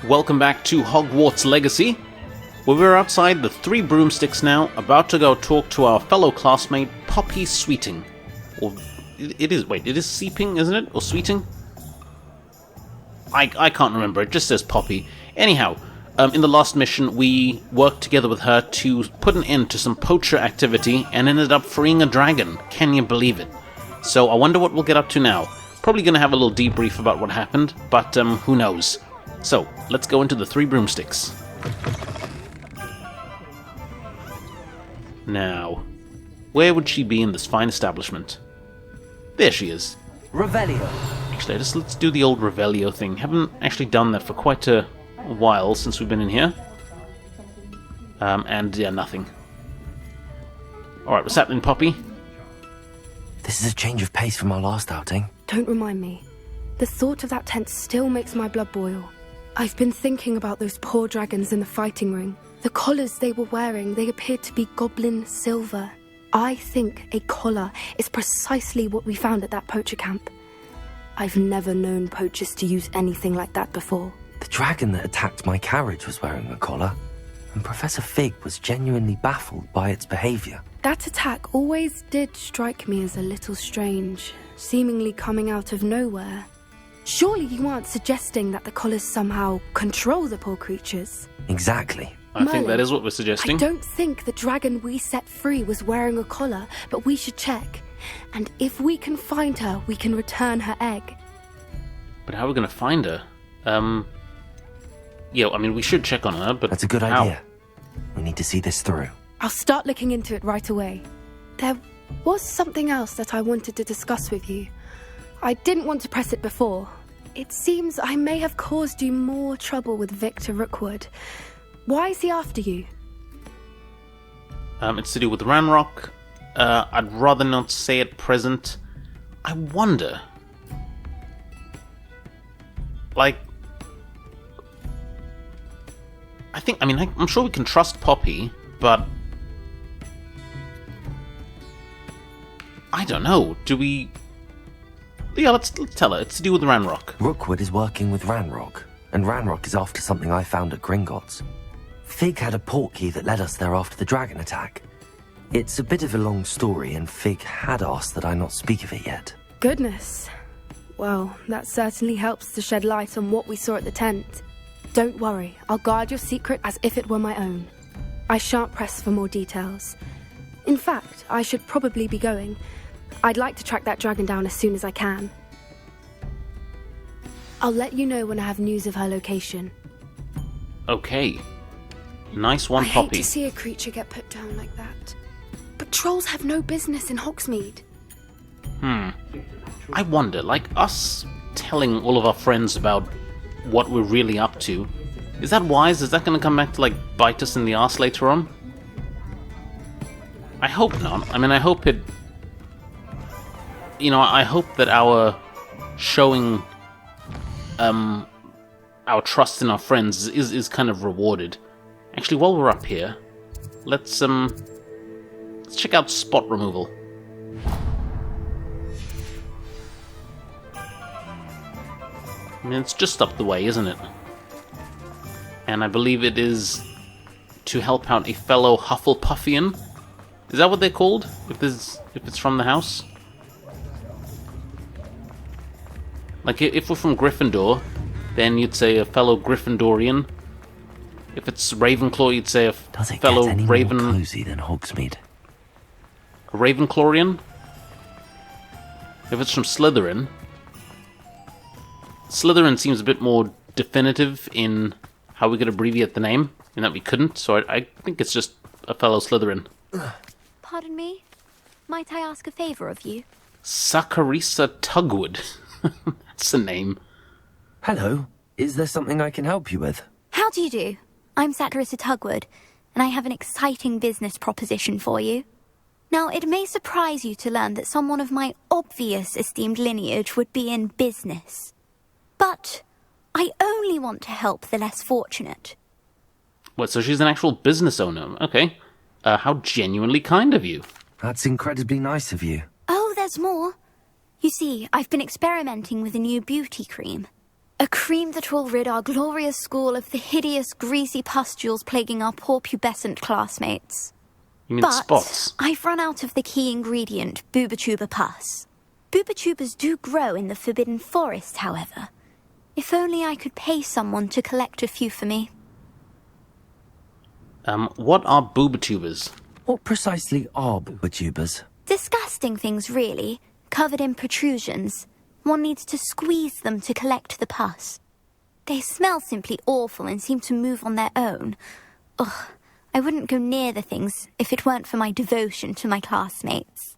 Welcome back to Hogwarts Legacy, where we're outside the Three Broomsticks now, about to go talk to our fellow classmate, Poppy Sweeting. Or, it is Seeping, isn't it? Or Sweeting? I can't remember, it just says Poppy. Anyhow, in the last mission, we worked together with her to put an end to some poacher activity, and ended up freeing a dragon. Can you believe it? So I wonder what we'll get up to now. Probably going to have a little debrief about what happened, but who knows. So, let's go into the Three Broomsticks. Now, where would she be in this fine establishment? There she is. Revelio. Actually, let's do the old Revelio thing. Haven't actually done that for quite a while since we've been in here. And yeah, nothing. Alright, what's happening, Poppy? This is a change of pace from our last outing. Don't remind me. The thought of that tent still makes my blood boil. I've been thinking about those poor dragons in the fighting ring. The collars they were wearing, they appeared to be goblin silver. I think a collar is precisely what we found at that poacher camp. I've never known poachers to use anything like that before. The dragon that attacked my carriage was wearing a collar, and Professor Fig was genuinely baffled by its behavior. That attack always did strike me as a little strange, seemingly coming out of nowhere. Surely you aren't suggesting that the collars somehow control the poor creatures? Exactly. I think that is what we're suggesting. I don't think the dragon we set free was wearing a collar, but we should check. And if we can find her, we can return her egg. But how are we going to find her? Yeah, I mean, we should check on her, but That's a good how? idea. We need to see this through. I'll start looking into it right away. There was something else that I wanted to discuss with you. I didn't want to press it before. It seems I may have caused you more trouble with Victor Rookwood. Why is he after you? It's to do with Ranrock. I'd rather not say at present. I wonder... Like... I'm sure we can trust Poppy, but... I don't know, do we... Yeah, let's tell her. It's to do with Ranrock. Rookwood is working with Ranrock, and Ranrock is after something I found at Gringotts. Fig had a portkey that led us there after the dragon attack. It's a bit of a long story, and Fig had asked that I not speak of it yet. Goodness. Well, that certainly helps to shed light on what we saw at the tent. Don't worry, I'll guard your secret as if it were my own. I shan't press for more details. In fact, I should probably be going. I'd like to track that dragon down as soon as I can. I'll let you know when I have news of her location. Okay. Nice one, I Poppy. hate to see a creature get put down like that. But trolls have no business in Hogsmeade. I wonder, like us telling all of our friends about what we're really up to, is that wise? Is that going to come back to, like, bite us in the arse later on? I hope not. I mean, I hope it... You know, I hope that our showing our trust in our friends is kind of rewarded. Actually, while we're up here, let's check out spot removal. I mean, it's just up the way, isn't it? And I believe it is to help out a fellow Hufflepuffian. Is that what they're called? If it's from the house? Like, if we're from Gryffindor, then you'd say a fellow Gryffindorian. If it's Ravenclaw, you'd say a fellow Does it get any Raven... more cozy than Hogsmeade? A Ravenclawian? If it's from Slytherin... Slytherin seems a bit more definitive in how we could abbreviate the name, and that we couldn't, so I think it's just a fellow Slytherin. Pardon me? Might I ask a favour of you? Saccharissa Tugwood. That's the name. Hello. Is there something I can help you with? How do you do? I'm Saccharissa Tugwood, and I have an exciting business proposition for you. Now, it may surprise you to learn that someone of my obvious esteemed lineage would be in business. But I only want to help the less fortunate. What, so she's an actual business owner? Okay. How genuinely kind of you. That's incredibly nice of you. Oh, there's more. You see, I've been experimenting with a new beauty cream. A cream that will rid our glorious school of the hideous, greasy pustules plaguing our poor pubescent classmates. You mean But spots? I've run out of the key ingredient, Booba-Tuba pus. Booba-Tubas do grow in the Forbidden Forest, however. If only I could pay someone to collect a few for me. What are boobatubers? What precisely are boobatubers? Disgusting things, really, covered in protrusions. One needs to squeeze them to collect the pus. They smell simply awful and seem to move on their own. Ugh, I wouldn't go near the things if it weren't for my devotion to my classmates.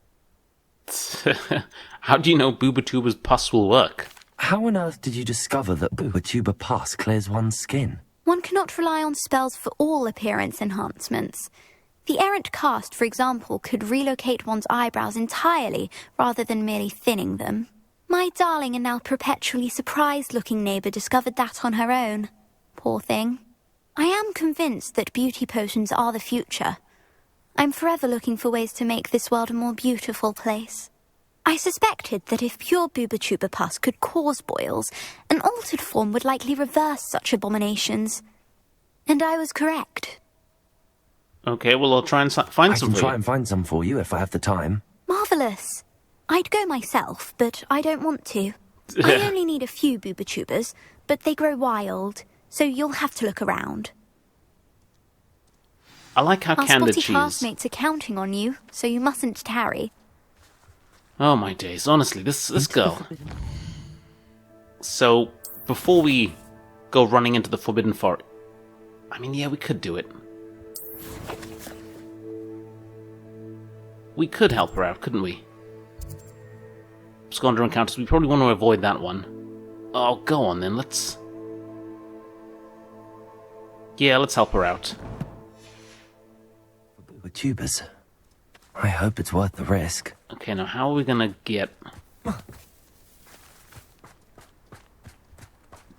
How do you know Boobatuba's pus will work? How on earth did you discover that boobatuba pus clears one's skin? One cannot rely on spells for all appearance enhancements. The errant cast, for example, could relocate one's eyebrows entirely rather than merely thinning them. My darling and now perpetually surprised-looking neighbour discovered that on her own. Poor thing. I am convinced that beauty potions are the future. I'm forever looking for ways to make this world a more beautiful place. I suspected that if pure Boobatuba pus could cause boils, an altered form would likely reverse such abominations. And I was correct. Okay, well, I'll try and find I some can for try you. and find some for you if I have the time. Marvellous. I'd go myself, but I don't want to. I only need a few Boobatubas, but they grow wild, so you'll have to look around. I like how Our candid spotty she is. classmates are counting on you, so you mustn't tarry. Oh my days, honestly, this girl. So, before we go running into the Forbidden Forest... I mean, yeah, we could do it. We could help her out, couldn't we? Scoundrel encounters, we probably want to avoid that one. Oh, go on then, let's... Yeah, let's help her out. Boobatuba's. I hope it's worth the risk. Okay, now how are we gonna get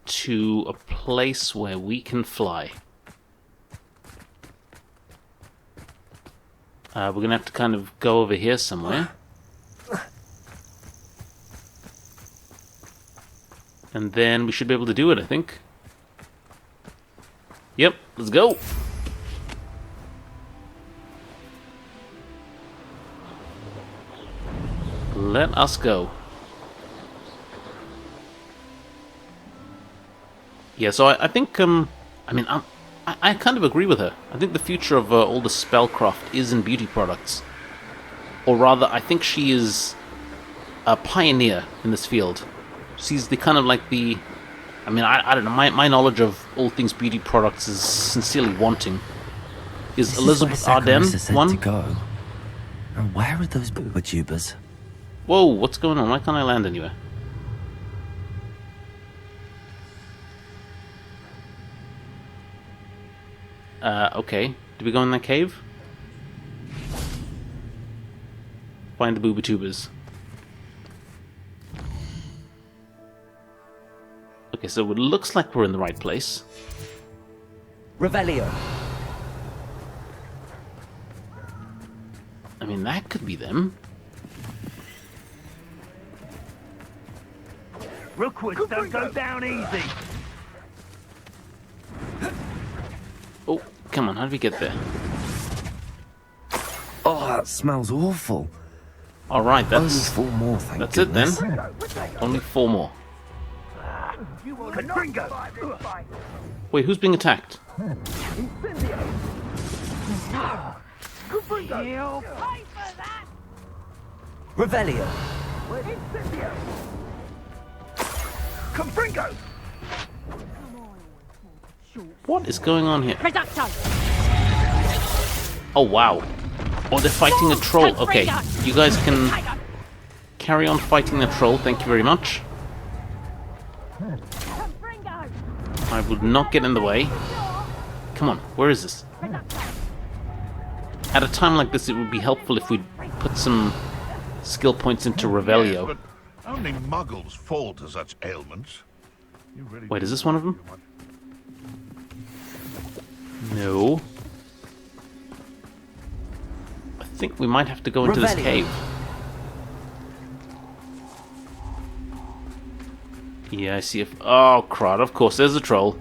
to a place where we can fly? We're gonna have to kind of go over here somewhere. And then we should be able to do it, I think. Yep, let's go! Let us go. Yeah, so I think, I kind of agree with her. I think the future of all the spellcraft is in beauty products. Or rather, I think she is a pioneer in this field. She's the kind of like the... I mean, I don't know, my knowledge of all things beauty products is sincerely wanting. Is This Elizabeth where Arden Saccharissa said one? to go. And where are those boobatubas? Whoa, what's going on? Why can't I land anywhere? Okay. Do we go in that cave? Find the boobatubas. Okay, so it looks like we're in the right place. Revelio. I mean, that could be them. Rookwoods don't go down easy. Oh, come on, how did we get there? Oh, that smells awful. Alright, Only that's 4 more, thank that's goodness. it then. Only 4 more. Confringo. Wait, who's being attacked? Revelio. Confringo. What is going on here? Oh, wow. Oh, they're fighting a troll. Okay, you guys can carry on fighting the troll. Thank you very much. I would not get in the way. Come on, where is this? At a time like this, it would be helpful if we put some skill points into Revelio. Yes, but only muggles fall to such ailments. You really Wait, is this one of them? No. I think we might have to go into this Revelio. cave. Yeah, I see. Oh, crud. Of course, there's a troll.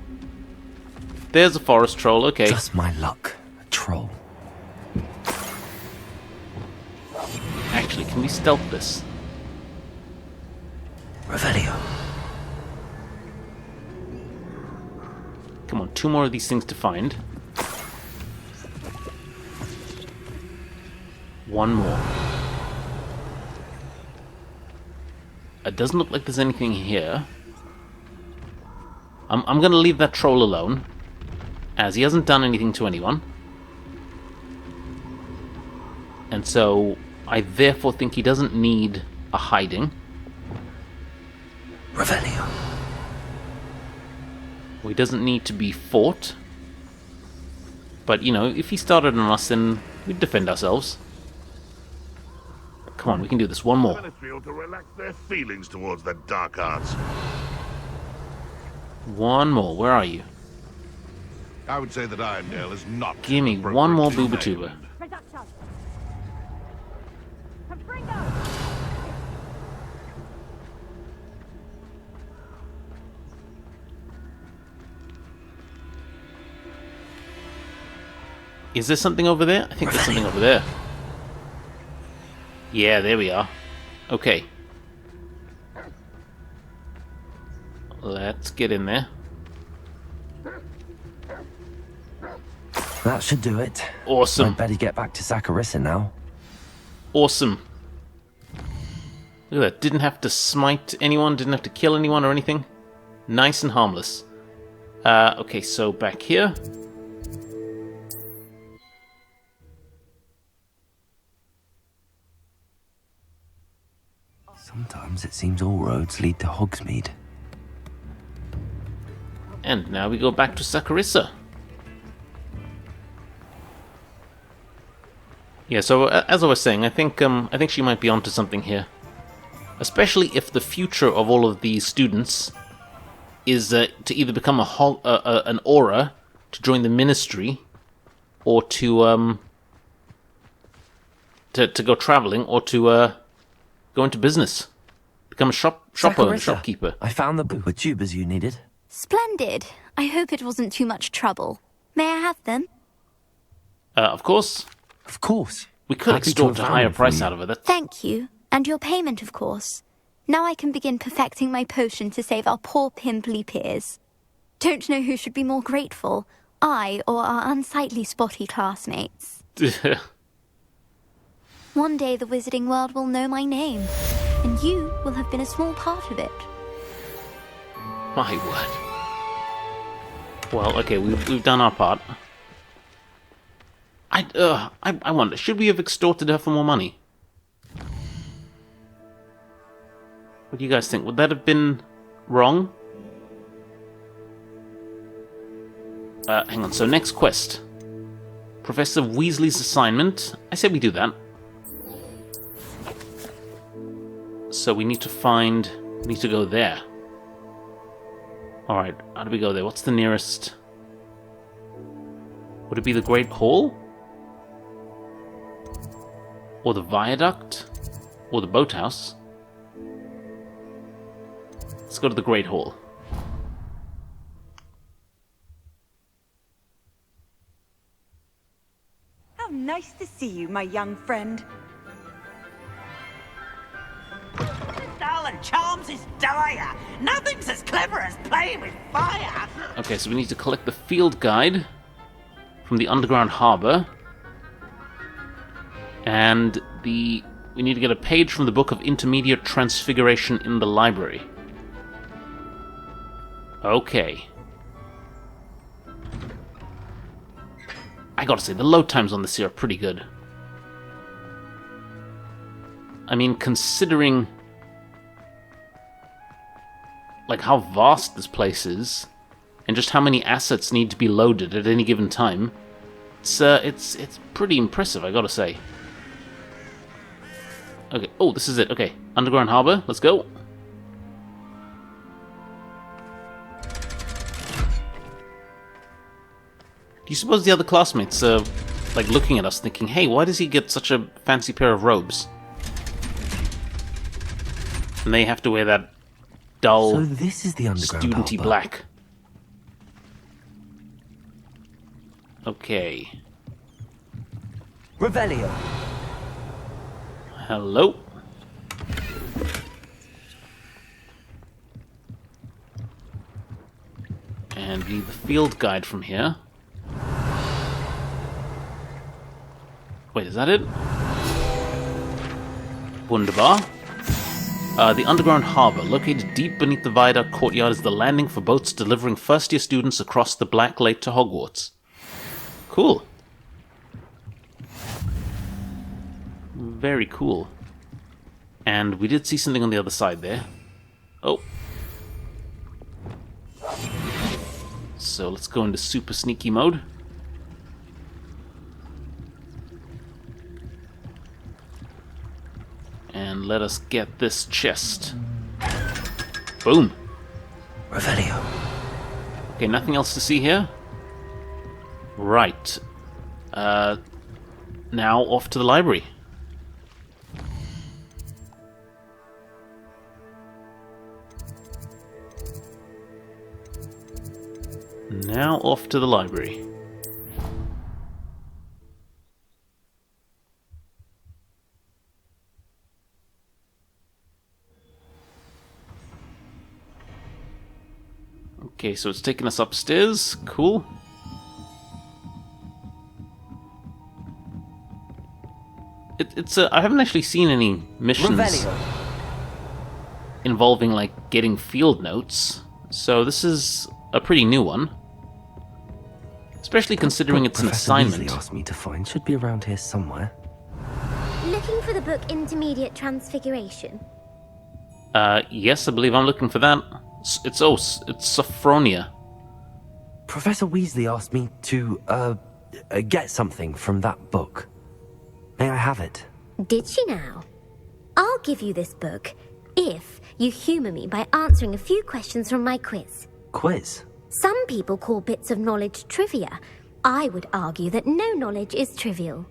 There's a forest troll. Okay. Just my luck. A troll. Actually, can we stealth this? Revelio. Come on, 2 more of these things to find. 1 more. It doesn't look like there's anything here. I'm gonna leave that troll alone, as he hasn't done anything to anyone. And so, I therefore think he doesn't need a hiding. Revelio. Well, he doesn't need to be fought. But, you know, if he started on us, then we'd defend ourselves. Come on, we can do this. 1 more. Ministry ought to relax their feelings towards the dark arts. 1 more. Where are you? I would say that Irondale is not. Give me 1 more Boobatuba. Is there something over there? I think there's something over there. Yeah, there we are. Okay. Let's get in there. That should do it. Awesome. I'd better get back to Saccharissa now. Awesome. Look at that. Didn't have to smite anyone, didn't have to kill anyone or anything. Nice and harmless. Okay, so back here. Sometimes it seems all roads lead to Hogsmeade. And now we go back to Saccharissa. Yeah, so as I was saying, I think she might be onto something here. Especially if the future of all of these students is to either become an aura, to join the ministry, or to go traveling, or to go into business. Become a shopper and shopkeeper. I found the tubers you needed. Splendid. I hope it wasn't too much trouble. May I have them? Of course. Of course. We could Happy to extort a have higher found them price for out you. of it. Thank you. And your payment, of course. Now I can begin perfecting my potion to save our poor pimply peers. Don't know who should be more grateful, I or our unsightly spotty classmates. One day the wizarding world will know my name, and you will have been a small part of it. My word. Well, okay, we've done our part. I wonder, should we have extorted her for more money? What do you guys think? Would that have been wrong? Hang on, so next quest. Professor Weasley's assignment. I said we do that. So we need to go there. Alright, how do we go there? What's the nearest? Would it be the Great Hall? Or the Viaduct? Or the Boathouse? Let's go to the Great Hall. How nice to see you, my young friend. Darling charms is dire. Nothing's as clever as playing with fire. Okay, so we need to collect the field guide from the underground harbor. And we need to get a page from the book of intermediate Transfiguration in the library. Okay. I gotta say, the load times on this here are pretty good. I mean, considering like how vast this place is, and just how many assets need to be loaded at any given time, it's pretty impressive, I gotta say. Okay, oh, this is it. Okay, underground harbor, let's go. Do you suppose the other classmates are like looking at us thinking, hey, why does he get such a fancy pair of robes? And they have to wear that dull, So this is the underground studenty harbor. black. Okay. Revelio. Hello. And we need the field guide from here. Wait, is that it? Wunderbar. The underground harbor, located deep beneath the viaduct courtyard, is the landing for boats delivering first-year students across the Black Lake to Hogwarts. Cool. Very cool. And we did see something on the other side there. Oh. So let's go into super sneaky mode. And let us get this chest. Boom. Revelio. Okay, nothing else to see here? Right. Now off to the library. Now off to the library. Okay, so it's taking us upstairs. Cool. It's I haven't actually seen any missions Revelio. involving like getting field notes, so this is a pretty new one. Especially considering it's an Professor assignment. Weasley asked me to find should be around here somewhere. Looking for the book Intermediate Transfiguration? Yes, I believe I'm looking for that. It's Sophronia. Professor Weasley asked me to, get something from that book. May I have it? Did she now? I'll give you this book if you humour me by answering a few questions from my quiz. Quiz? Some people call bits of knowledge trivia. I would argue that no knowledge is trivial.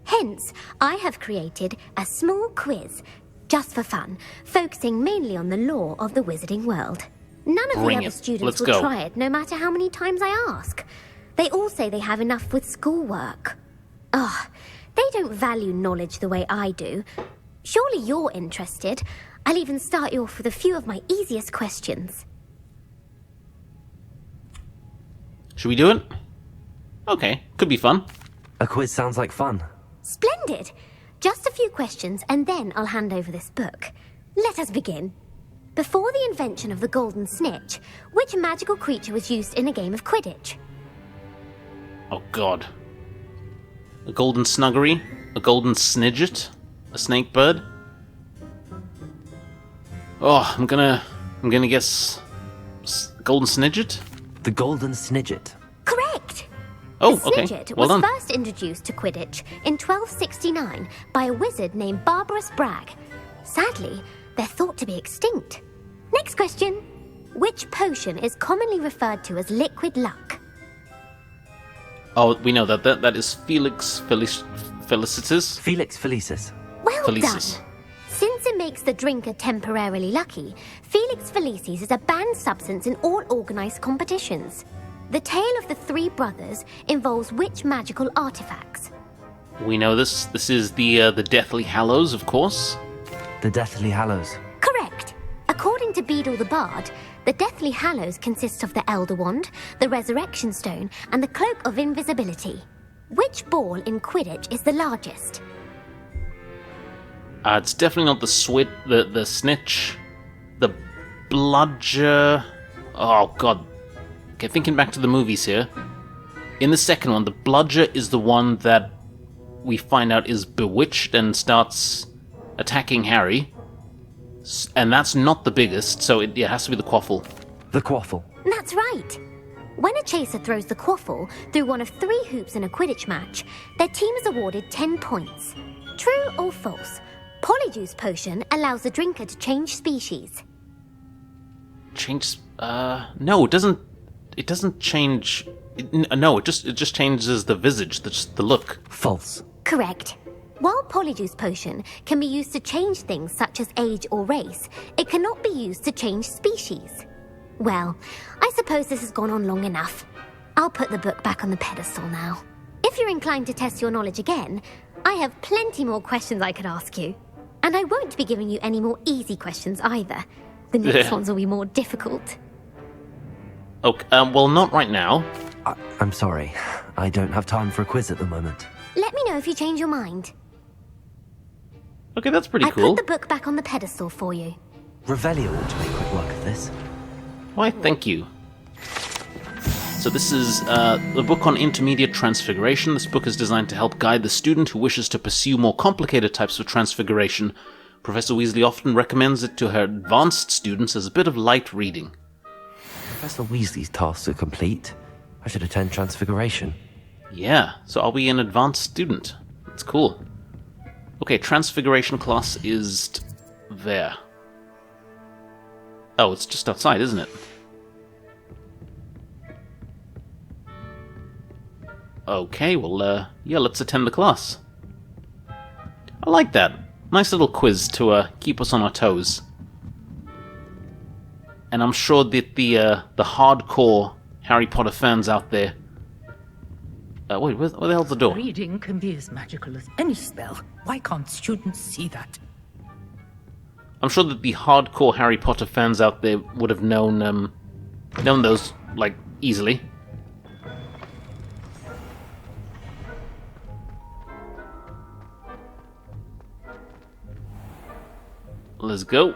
Hence, I have created a small quiz, just for fun, focusing mainly on the lore of the wizarding world. None of the Bring other it. students Let's will go. try it, no matter how many times I ask. They all say they have enough with schoolwork. Ugh, they don't value knowledge the way I do. Surely you're interested. I'll even start you off with a few of my easiest questions. Should we do it? Okay, could be fun. A quiz sounds like fun. Splendid! Just a few questions and then I'll hand over this book. Let us begin. Before the invention of the golden snitch, which magical creature was used in a game of Quidditch? Oh god. A golden snuggery? A golden snidget? A snake bird? Oh, I'm gonna guess golden snidget? The Golden Snidget. Correct! Oh, the okay. Snidget Well was done. first introduced to Quidditch in 1269 by a wizard named Barbarous Bragg. Sadly, they're thought to be extinct. Next question. Which potion is commonly referred to as liquid Oh, we know that. That is Felix Felicitas. Felix Felicis. Well Felicis. done. Since it makes the drinker temporarily lucky, Felix Felicis is a banned substance in all organised competitions. The tale of the three brothers involves which magical artifacts? We know this. This is the Deathly Hallows, of course. The Deathly Hallows. Correct. According to Beedle the Bard, the Deathly Hallows consists of the Elder Wand, the Resurrection Stone, and the Cloak of Invisibility. Which ball in Quidditch is the largest? It's definitely not the snitch, the bludger. Oh god. Okay, thinking back to the movies here. In the second one, the bludger is the one that we find out is bewitched and starts attacking Harry. And that's not the biggest, so it has to be the quaffle. The Quaffle. That's right. When a chaser throws the quaffle through one of 3 hoops in a Quidditch match, their team is awarded 10 points. True or false? Polyjuice potion allows the drinker to change species. No, it doesn't. It doesn't change. No, it just changes the visage, the look. False. Correct. While Polyjuice Potion can be used to change things such as age or race, it cannot be used to change species. Well, I suppose this has gone on long enough. I'll put the book back on the pedestal now. If you're inclined to test your knowledge again, I have plenty more questions I could ask you. And I won't be giving you any more easy questions either. The next ones will be more difficult. Okay, well, not right now. I'm sorry. I don't have time for a quiz at the moment. Let me know if you change your mind. Okay, that's pretty I cool. put the book back on the pedestal for you. Revelio ought to make quick work of this. Why, thank you. So this is the book on intermediate transfiguration. This book is designed to help guide the student who wishes to pursue more complicated types of transfiguration. Professor Weasley often recommends it to her advanced students as a bit of light reading. Professor Weasley's tasks are complete. I should attend Transfiguration. Yeah, so are we an advanced student? That's cool. Okay, Transfiguration class is there. Oh, it's just outside, isn't it? Okay, well, yeah, let's attend the class. I like that. Nice little quiz to keep us on our toes. And I'm sure that the hardcore Harry Potter fans out there... wait, where the hell's the door? Reading can be as magical as any spell. Why can't students see that? I'm sure that the hardcore Harry Potter fans out there would have known those, like, easily. Let's go.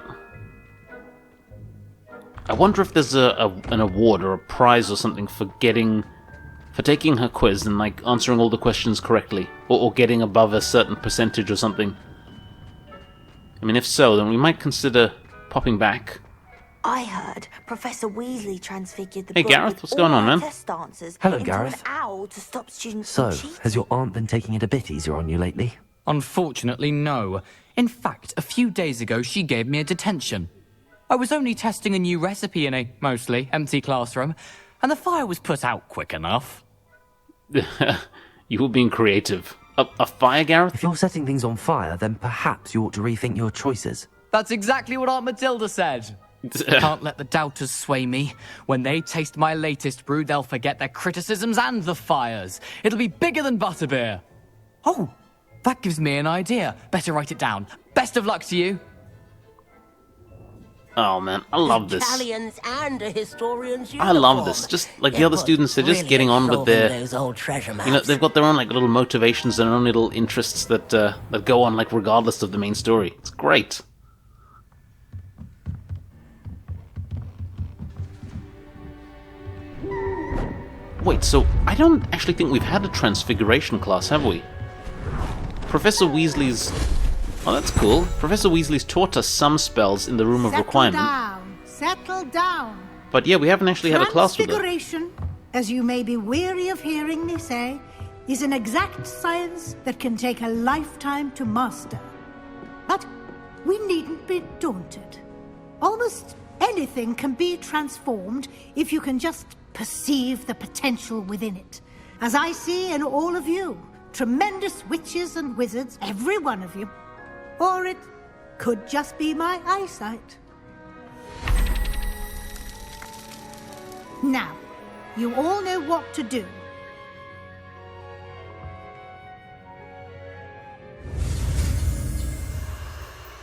I wonder if there's an award or a prize or something for taking her quiz and, like, answering all the questions correctly, or getting above a certain percentage or something. I mean, if so, then we might consider popping back. I heard Professor Weasley transfigured the Hey, book Gareth, with what's going all on, our man? test answers Hello, into Gareth. an owl to stop students So, from cheating. has your aunt been taking it a bit easier on you lately? Unfortunately, no. In fact, a few days ago she gave me a detention. I was only testing a new recipe in a mostly empty classroom, and the fire was put out quick enough. You were being creative. A fire, Gareth? If you're setting things on fire, then perhaps you ought to rethink your choices. That's exactly what Aunt Matilda said. Can't let the doubters sway me. When they taste my latest brew, they'll forget their criticisms and the fires. It'll be bigger than butterbeer. Oh, that gives me an idea. Better write it down. Best of luck to you. Oh man, I love this. Italians and a historian's I love this. Just like the other students, they're just getting on with their, those old treasure maps. you know, they've got their own like little motivations and their own little interests that go on like regardless of the main story. It's great. Wait, so I don't actually think we've had a Transfiguration class, have we? Professor Weasley's... Oh, that's cool. Professor Weasley's taught us some spells in the Room of Requirement. Settle down. But yeah, we haven't actually had a class with her. Transfiguration, as you may be weary of hearing me say, is an exact science that can take a lifetime to master. But we needn't be daunted. Almost anything can be transformed if you can just perceive the potential within it. As I see in all of you, tremendous witches and wizards, every one of you. Or it could just be my eyesight. Now, you all know what to do.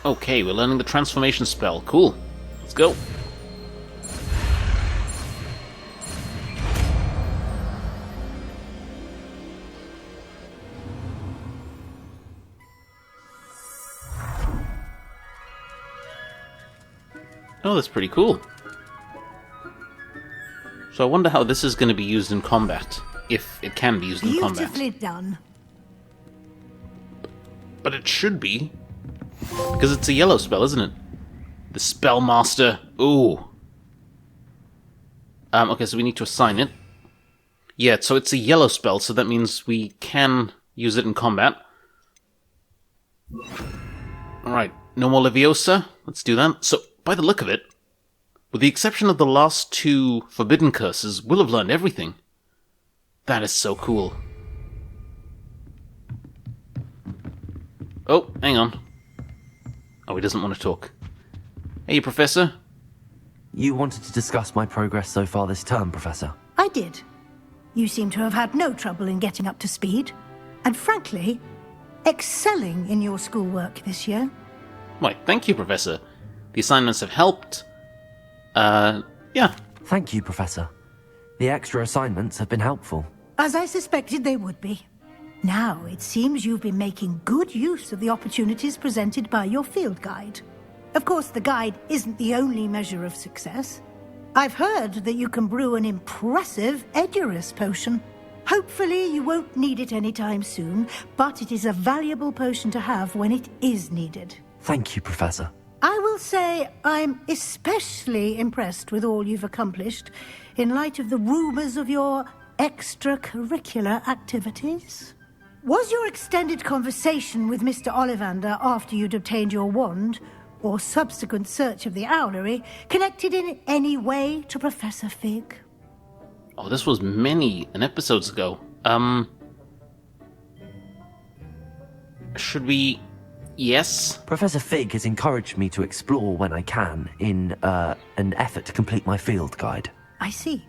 Okay, we're learning the transformation spell. Cool. Let's go. Oh, that's pretty cool. So I wonder how this is going to be used in combat, if it can be used in combat. Beautifully done. But it should be, because it's a yellow spell, isn't it? The Spellmaster. Ooh. Okay, so we need to assign it. Yeah, so it's a yellow spell, so that means we can use it in combat. Alright, no more Leviosa. Let's do that. So, by the look of it, with the exception of the last two forbidden curses, we'll have learned everything. That is so cool. Oh, hang on. Oh, he doesn't want to talk. Hey, Professor. You wanted to discuss my progress so far this term, Professor? I did. You seem to have had no trouble in getting up to speed. And frankly, excelling in your schoolwork this year. Why, thank you, Professor. The assignments have helped. Yeah. Thank you, Professor. The extra assignments have been helpful. As I suspected they would be. Now, it seems you've been making good use of the opportunities presented by your field guide. Of course, the guide isn't the only measure of success. I've heard that you can brew an impressive Edurus potion. Hopefully, you won't need it anytime soon, but it is a valuable potion to have when it is needed. Thank you, Professor. I will say I'm especially impressed with all you've accomplished in light of the rumors of your extracurricular activities. Was your extended conversation with Mr. Ollivander after you'd obtained your wand, or subsequent search of the owlery, connected in any way to Professor Fig? Oh, this was many episodes ago. Should we... Yes? Professor Fig has encouraged me to explore when I can in an effort to complete my field guide. I see.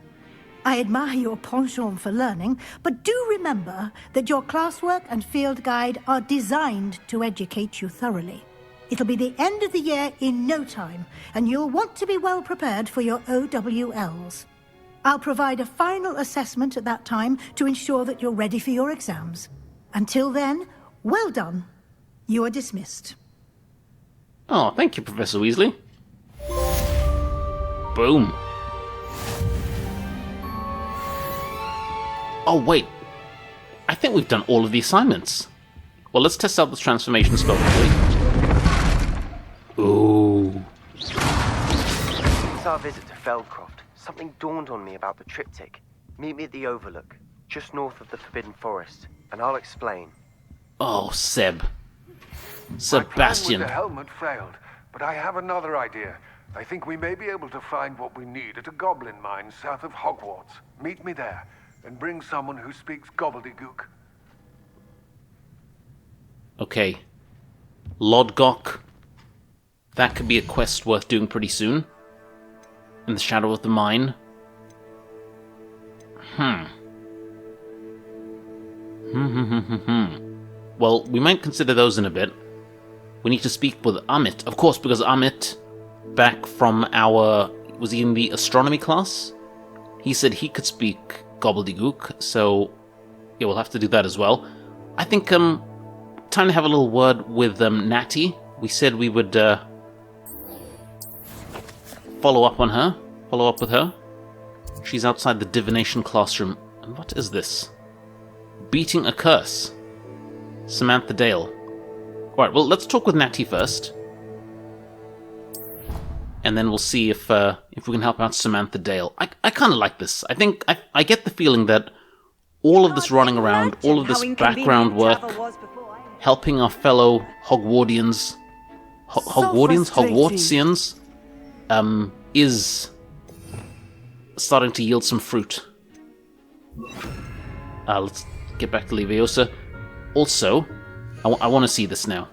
I admire your penchant for learning, but do remember that your classwork and field guide are designed to educate you thoroughly. It'll be the end of the year in no time, and you'll want to be well prepared for your OWLs. I'll provide a final assessment at that time to ensure that you're ready for your exams. Until then, well done. You are dismissed. Oh, thank you, Professor Weasley. Boom. Oh, wait. I think we've done all of the assignments. Well, let's test out this transformation spell quickly. Ooh. Since our visit to Feldcroft, something dawned on me about the triptych. Meet me at the Overlook, just north of the Forbidden Forest, and I'll explain. Oh, Seb. Sebastian. My plan with the helmet failed, but I have another idea. I think we may be able to find what we need at a goblin mine south of Hogwarts. Meet me there, and bring someone who speaks gobbledygook. Okay. Lodgok. That could be a quest worth doing pretty soon. In the shadow of the mine. Well, we might consider those in a bit. We need to speak with Amit, of course, because Amit, back from our... was he in the astronomy class? He said he could speak gobbledygook, so yeah, we'll have to do that as well. I think, time to have a little word with, Natty. We said we would, follow up with her. She's outside the divination classroom. And what is this? Beating a curse. Samantha Dale. Alright, well, let's talk with Natty first. And then we'll see if we can help out Samantha Dale. I kind of like this. I think, I get the feeling that all of this running around, all of this background work, helping our fellow Hogwartians, Hogwartsians, is starting to yield some fruit. Let's get back to Leviosa. Also, I want to see this now.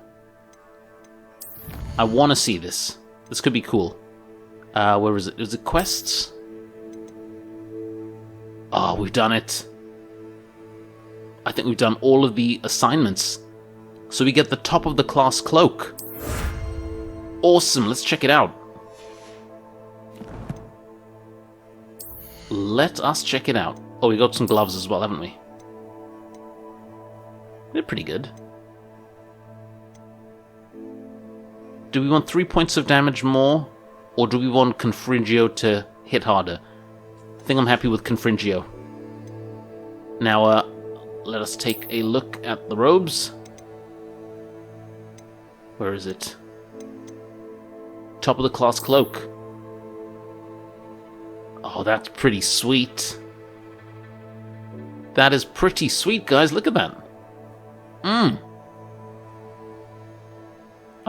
I want to see this. This could be cool. Where is it? Is it quests? Oh, we've done it. I think we've done all of the assignments. So we get the top of the class cloak. Awesome, let's check it out. Let us check it out. Oh, we got some gloves as well, haven't we? They're pretty good. Do we want 3 points of damage more? Or do we want Confringio to hit harder? I think I'm happy with Confringio. Now, let us take a look at the robes. Where is it? Top of the class cloak. Oh, that's pretty sweet. That is pretty sweet, guys. Look at that. I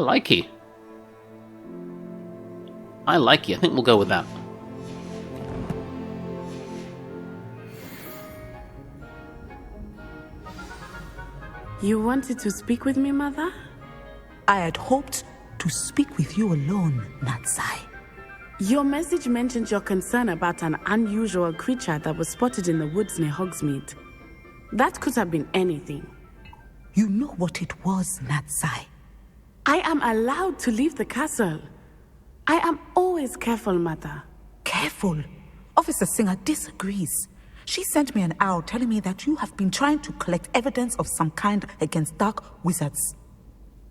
like it. I like it. I think we'll go with that. You wanted to speak with me, Mother? I had hoped to speak with you alone, Natsai. Your message mentioned your concern about an unusual creature that was spotted in the woods near Hogsmeade. That could have been anything. You know what it was, Natsai. I am allowed to leave the castle. I am always careful, Mother. Careful? Officer Singer disagrees. She sent me an owl telling me that you have been trying to collect evidence of some kind against dark wizards.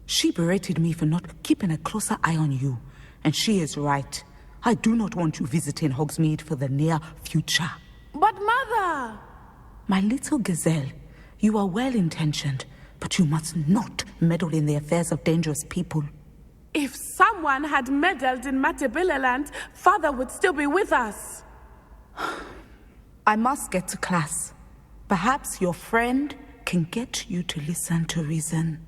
She berated me for not keeping a closer eye on you, and she is right. I do not want you visiting Hogsmeade for the near future. But Mother! My little gazelle, you are well-intentioned, but you must not meddle in the affairs of dangerous people. If someone had meddled in Matabeleland, Father would still be with us. I must get to class. Perhaps your friend can get you to listen to reason.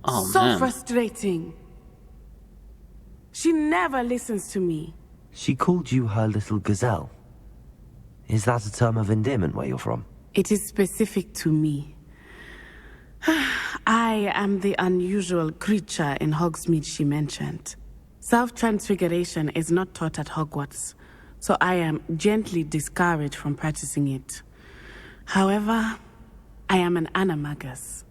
Oh, so man. frustrating. She never listens to me. She called you her little gazelle. Is that a term of endearment where you're from? It is specific to me. I am the unusual creature in Hogsmeade she mentioned. Self-transfiguration is not taught at Hogwarts, so I am gently discouraged from practicing it. However, I am an animagus.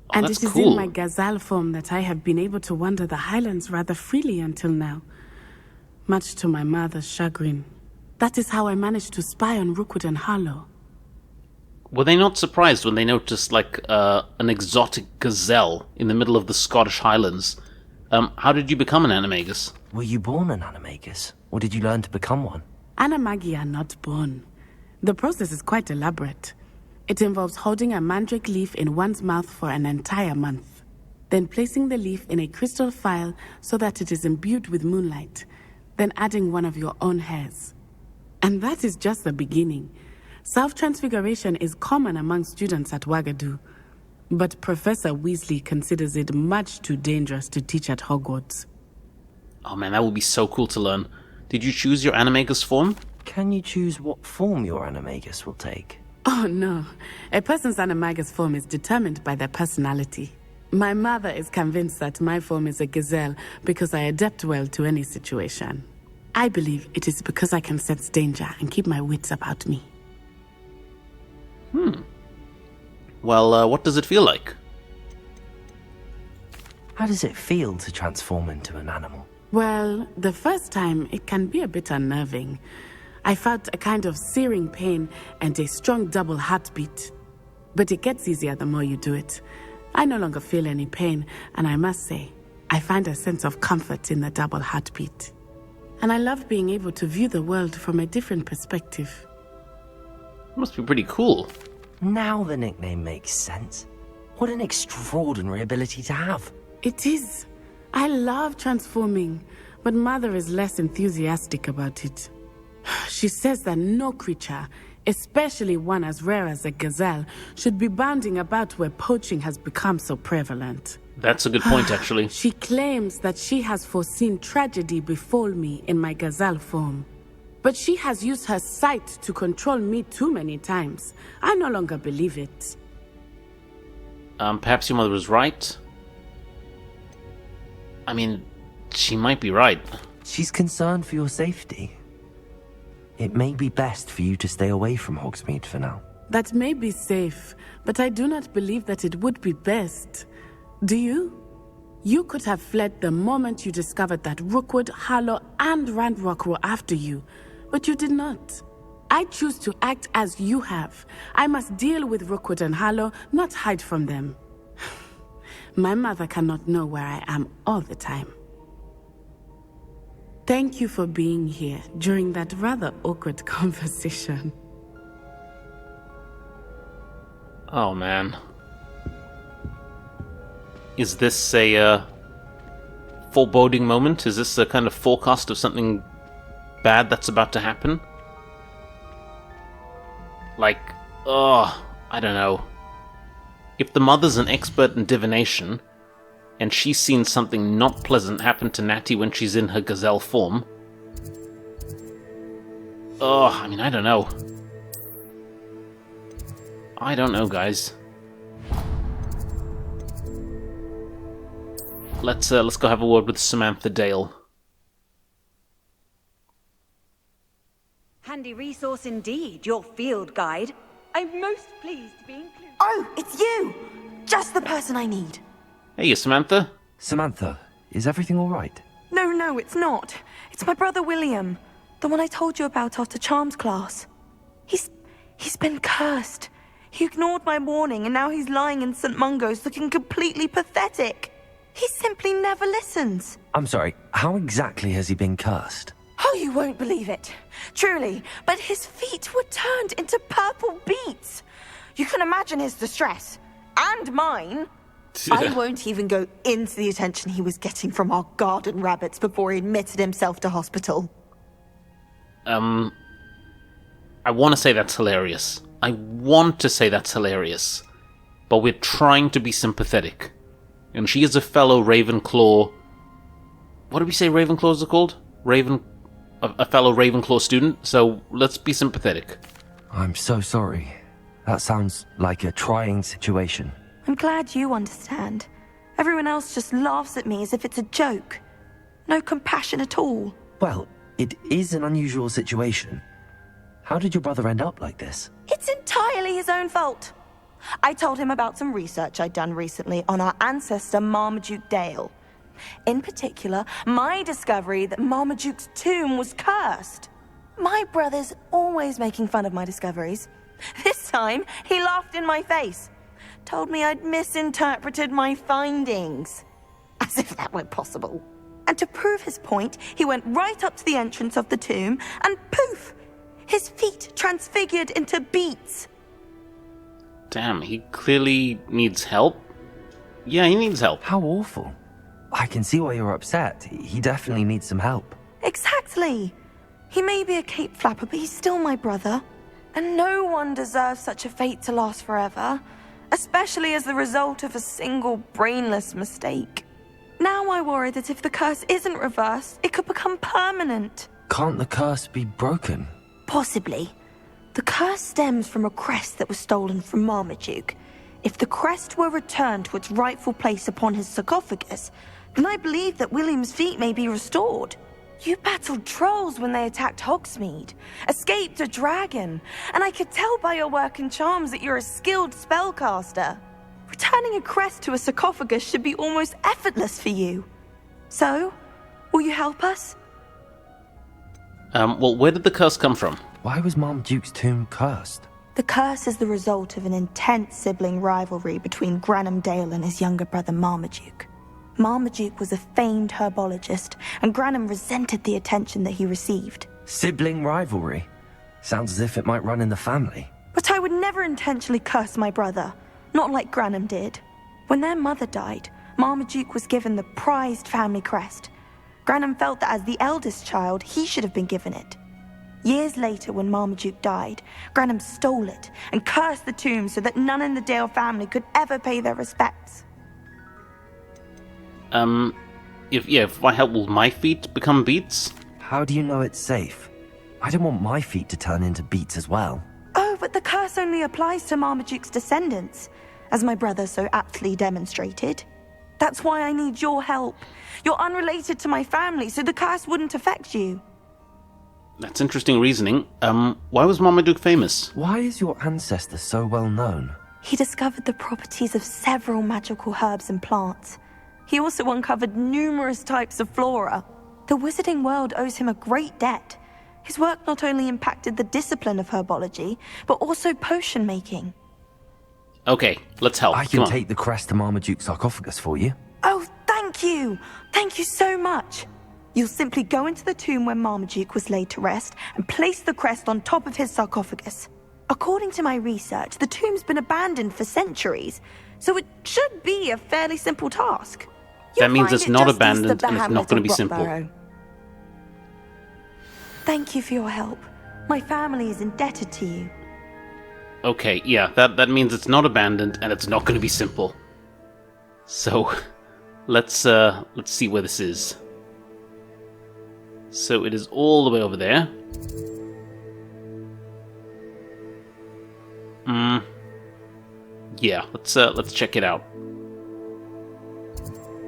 Oh, And that's it is cool. in my gazelle form that I have been able to wander the Highlands rather freely until now, much to my mother's chagrin. That is how I managed to spy on Rookwood and Harlow. Were they not surprised when they noticed, like, an exotic gazelle in the middle of the Scottish Highlands? How did you become an animagus? Were you born an animagus, or did you learn to become one? Animagi are not born. The process is quite elaborate. It involves holding a mandrake leaf in one's mouth for an entire month, then placing the leaf in a crystal phial so that it is imbued with moonlight, then adding one of your own hairs. And that is just the beginning. Self-transfiguration is common among students at Wagadu, but Professor Weasley considers it much too dangerous to teach at Hogwarts. Oh man, that would be so cool to learn. Did you choose your animagus form? Can you choose what form your animagus will take? Oh no, a person's animagus form is determined by their personality. My mother is convinced that my form is a gazelle because I adapt well to any situation. I believe it is because I can sense danger and keep my wits about me. Well, what does it feel like? How does it feel to transform into an animal? Well, the first time it can be a bit unnerving. I felt a kind of searing pain and a strong double heartbeat. But it gets easier the more you do it. I no longer feel any pain, and I must say, I find a sense of comfort in the double heartbeat. And I love being able to view the world from a different perspective. Must be pretty cool. Now the nickname makes sense. What an extraordinary ability to have. It is. I love transforming, but Mother is less enthusiastic about it. She says that no creature, especially one as rare as a gazelle, should be bounding about where poaching has become so prevalent. That's a good point, actually. She claims that she has foreseen tragedy befall me in my gazelle form. But she has used her sight to control me too many times. I no longer believe it. Perhaps your mother was right? I mean, she might be right. She's concerned for your safety. It may be best for you to stay away from Hogsmeade for now. That may be safe, but I do not believe that it would be best. Do you? You could have fled the moment you discovered that Rookwood, Harlow, and Ranrock were after you, but you did not. I choose to act as you have. I must deal with Rookwood and Harlow, not hide from them. My mother cannot know where I am all the time. Thank you for being here during that rather awkward conversation. Oh man. Is this a foreboding moment? Is this a kind of forecast of something bad that's about to happen? Like, I don't know. If the mother's an expert in divination, and she's seen something not pleasant happen to Natty when she's in her gazelle form... I mean, I don't know. I don't know, guys. let's go have a word with Samantha Dale. Handy resource indeed, your field guide. I'm most pleased to be included. Oh, it's you! Just the person I need. Hey, Samantha. Samantha, is everything all right? No, it's not. It's my brother William, the one I told you about after Charms class. He's been cursed. He ignored my warning, and now he's lying in St. Mungo's looking completely pathetic. He simply never listens. I'm sorry, how exactly has he been cursed? Oh, you won't believe it. Truly, but his feet were turned into purple beets. You can imagine his distress. And mine. I won't even go into the attention he was getting from our garden rabbits before he admitted himself to hospital. I want to say that's hilarious. But we're trying to be sympathetic. And she is a fellow Ravenclaw... What did we say Ravenclaws are called? A fellow Ravenclaw student, so let's be sympathetic. I'm so sorry. That sounds like a trying situation. I'm glad you understand. Everyone else just laughs at me as if it's a joke. No compassion at all. Well, it is an unusual situation. How did your brother end up like this? It's entirely his own fault. I told him about some research I'd done recently on our ancestor Marmaduke Dale. In particular, my discovery that Marmaduke's tomb was cursed. My brother's always making fun of my discoveries. This time, he laughed in my face. Told me I'd misinterpreted my findings. As if that were possible. And to prove his point, he went right up to the entrance of the tomb, and poof! His feet transfigured into beets. Damn, he clearly needs help. Yeah, he needs help. How awful. I can see why you're upset. He definitely needs some help. Exactly. He may be a cape flapper, but he's still my brother. And no one deserves such a fate to last forever, especially as the result of a single brainless mistake. Now I worry that if the curse isn't reversed, it could become permanent. Can't the curse be broken? Possibly. The curse stems from a crest that was stolen from Marmaduke. If the crest were returned to its rightful place upon his sarcophagus, then I believe that William's feet may be restored. You battled trolls when they attacked Hogsmeade, escaped a dragon, and I could tell by your work and charms that you're a skilled spellcaster. Returning a crest to a sarcophagus should be almost effortless for you. So, will you help us? Well, where did the curse come from? Why was Marmaduke's tomb cursed? The curse is the result of an intense sibling rivalry between Granham Dale and his younger brother Marmaduke. Marmaduke was a famed herbologist, and Granham resented the attention that he received. Sibling rivalry? Sounds as if it might run in the family. But I would never intentionally curse my brother, not like Granham did. When their mother died, Marmaduke was given the prized family crest. Granham felt that as the eldest child, he should have been given it. Years later, when Marmaduke died, Granham stole it and cursed the tomb so that none in the Dale family could ever pay their respects. If I help, will my feet become beets? How do you know it's safe? I don't want my feet to turn into beets as well. Oh, but the curse only applies to Marmaduke's descendants, as my brother so aptly demonstrated. That's why I need your help. You're unrelated to my family, so the curse wouldn't affect you. That's interesting reasoning. Why was Marmaduke famous? Why is your ancestor so well known? He discovered the properties of several magical herbs and plants. He also uncovered numerous types of flora. The wizarding world owes him a great debt. His work not only impacted the discipline of herbology, but also potion making. Okay, let's help. I can take the crest to Marmaduke's sarcophagus for you. Oh, thank you! Thank you so much! You'll simply go into the tomb where Marmaduke was laid to rest and place the crest on top of his sarcophagus. According to my research, the tomb's been abandoned for centuries, so it should be a fairly simple task. That means it's not abandoned and it's not going to be simple. Thank you for your help. My family is indebted to you. Okay, yeah, that means it's not abandoned and it's not going to be simple. So, let's see where this is. So it is all the way over there. Yeah, let's check it out.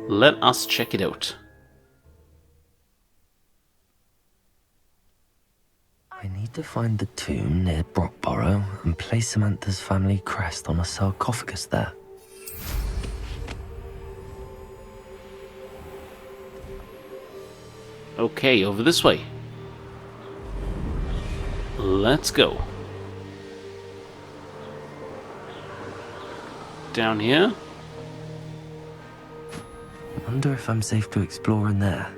Let us check it out. I need to find the tomb near Brockborough and place Samantha's family crest on a sarcophagus there. Okay, over this way. Let's go. Down here. I wonder if I'm safe to explore in there.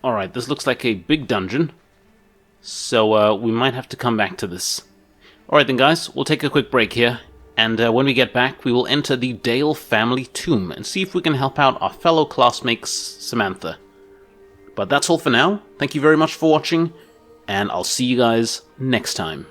Alright, this looks like a big dungeon. So, we might have to come back to this. Alright then guys, we'll take a quick break here. And when we get back, we will enter the Dale family tomb and see if we can help out our fellow classmate Samantha. But that's all for now. Thank you very much for watching, and I'll see you guys next time.